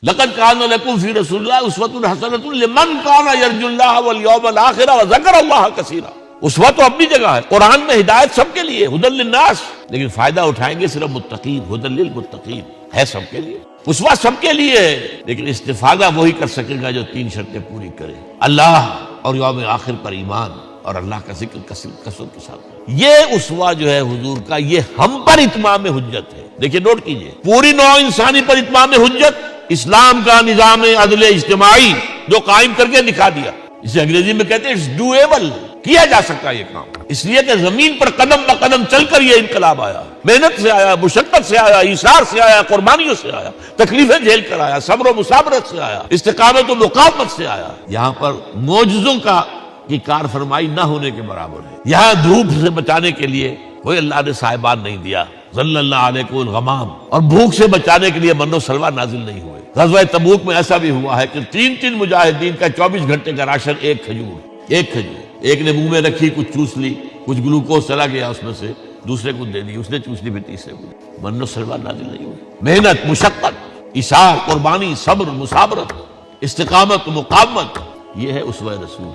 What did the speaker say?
لقد کان لکم فی رسول اللہ اسوۃ حسنۃ لمن کان یرجو اللہ والیوم الآخر وذکر اللہ کثیرا۔ اسوہ تو اپنی جگہ ہے، قرآن میں ہدایت سب کے لیے، ہدی للناس، لیکن فائدہ اٹھائیں گے صرف متقین، ہدی للمتقین ہے سب کے لیے، اسوہ سب کے لیے ہے، لیکن استفادہ وہی کر سکے گا جو 3 شرطیں پوری کرے، اللہ اور یوم آخر پر ایمان اور اللہ کا ذکر کثرت کے ساتھ۔ یہ اسوہ جو ہے حضور کا، یہ ہم پر اتمام حجت ہے۔ دیکھیں نوٹ کیجئے، پوری نوع انسانی پر اتمام حجت، اسلام کا نظام عدل اجتماعی جو قائم کر کے دکھا دیا، اسے انگریزی میں کہتے ہیں اٹس ڈویبل، کیا جا سکتا ہے یہ کام، اس لیے کہ زمین پر قدم بہ قدم چل کر یہ انقلاب آیا، محنت سے آیا، مشقت سے آیا، ایثار سے آیا، قربانیوں سے آیا، تکلیفیں جھیل کر آیا، صبر و مصابرت سے آیا، استقامت و مقاومت سے آیا۔ یہاں پر معجزوں کی کار فرمائی نہ ہونے کے برابر ہے۔ یہاں دھوپ سے بچانے کے لیے کوئی اللہ نے صاحبان نہیں دیا، ظل اللہ علیکم الغمام، اور بھوک سے بچانے کے لیے من و سلوہ نازل نہیں ہوئے۔ غزوہ تبوک میں ایسا بھی ہوا ہے کہ 3 مجاہدین کا 24 گھنٹے کا راشن ایک کھجور، ایک نے منہ میں رکھی، کچھ چوس لی، کچھ گلوکوز چلا گیا اس میں سے، دوسرے کو دے دی، اس نے چوس لی، پھر تیسرے کو، من و سلوہ نازل نہیں ہوئے۔ محنت، مشقت، ایثار، قربانی، صبر، مصابرت، استقامت، مقاومت، یہ ہے اسوہ رسول۔